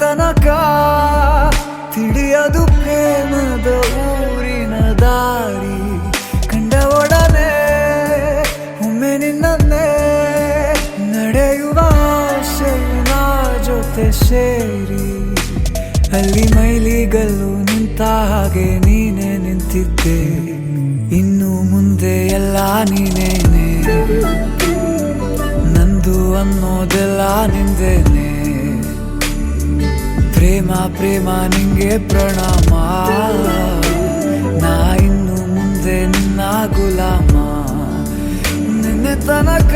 ತನಕ ತಿಳಿಯದು ಪ್ರೇಮದ ಊರಿನ ದಾರಿ. ಕಂಡ ಒಡನೆ ಒಮ್ಮೆ ನಿನ್ನೇ ನಡೆಯುವ ಆಸೆಯ ಜೊತೆ ಸೇರಿ, ಅಲ್ಲಿ ಮೈಲಿಗಲ್ಲು ನಿಂತ ಹಾಗೆ ನೀನೆ ನಿಂತಿದ್ದೆ. ಇನ್ನು ಮುಂದೆ ಎಲ್ಲ ನೀನೇನೆ, ನಂದು ಅನ್ನೋದೆಲ್ಲ ನಿಂದೇನೆ. ಪ್ರೇಮ ಪ್ರೇಮ ನಿಂಗೆ ಪ್ರಣಾಮ, ನಾ ಇನ್ನು ಮುಂದೆ ನಿನ್ನ ಗುಲಾಮ. ನಿನ್ನೆ ತನಕ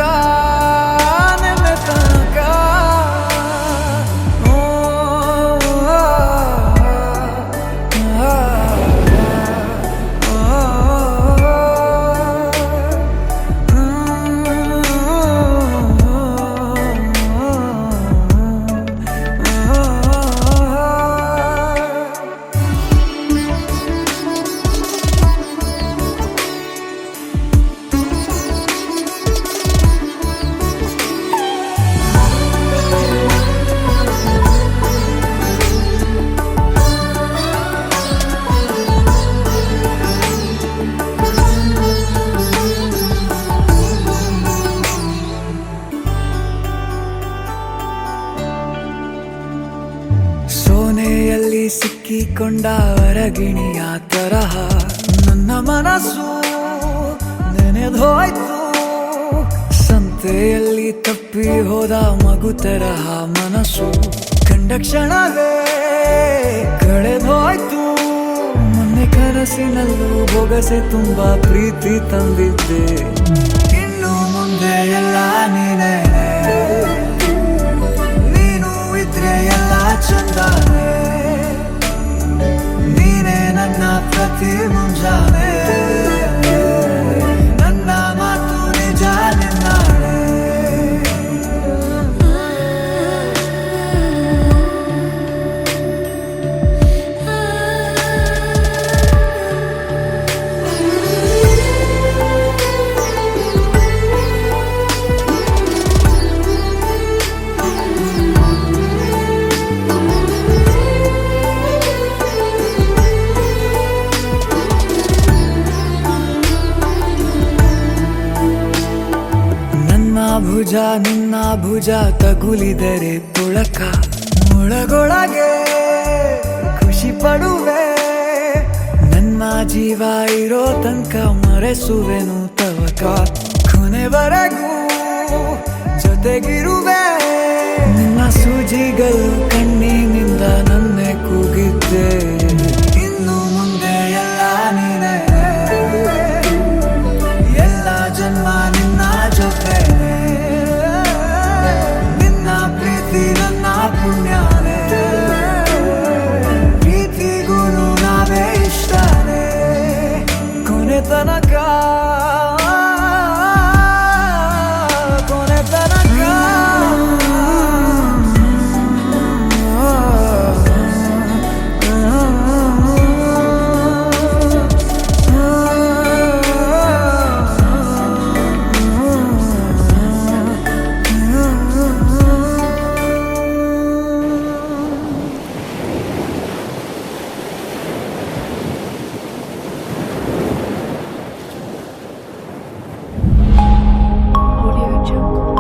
ನಿನ್ನೆ ತನಕ ಸೋನೆಯಲ್ಲಿ ಸಿಕ್ಕಿಕೊಂಡ ಹೊರಗಿಣಿಯ ತರಹ ನನ್ನ ಮನಸ್ಸು ನೆನೆದೋಯ್ತು. ಸಂತೆಯಲ್ಲಿ ತಪ್ಪಿ ಹೋದ ಮಗು ತರಹ ಮನಸ್ಸು ಕಂಡ ಕ್ಷಣವೇ ಕಳೆದೋಯ್ತು. ಮೊನ್ನೆ ಕನಸಿನಲ್ಲೂ ಬೊಗಸೆ ತುಂಬಾ ಪ್ರೀತಿ ತಂದಿದ್ದೆ. ಇನ್ನು ಮುಂದೆ ಎಲ್ಲ ನೀನೇ, ನೀನು ಇದ್ರೆ ಎಲ್ಲ ಚಂದಾನೆ. ನೀನೇ ನನ್ನ ಪ್ರತಿ ಮುಂಜಾನೆ, ನನ್ನ ಮಾತು ನಿಜ ನಿನ್ನಾಳೆ. ಭುಜ ನಿನ್ನ ಭುಜ ತಗುಲಿದರೆ ತುಳಕ, ಒಳಗೊಳಗೆ ಖುಷಿ ಪಡುವೆ. ನನ್ನ ಜೀವ ಇರೋ ತನಕ ಮರೆಸುವೆನು ತವಕ, ಕೊನೆವರೆಗೂ ಜೊತೆಗಿರುವೆ. ನಿನ್ನ ಸೂಜಿಗಳು ಕಣ್ಣಿನಿಂದ ನನ್ನೆ ಕೂಗಿದ್ದೆ. ಇನ್ನು ಮುಂದೆ ಎಲ್ಲ ನೀನೇ, ಎಲ್ಲ ಜನ್ಮ ನಿನ್ನ ಜೊತೆ. ನನ್ನ ಪುಣ್ಯನೇ, ಪ್ರೀತಿಗೂ ನಾವೇ ಇಷ್ಟನೇ. ಕೊನೆ ತನಕ ಕೊನೆ ತನಕ Audio Jungle.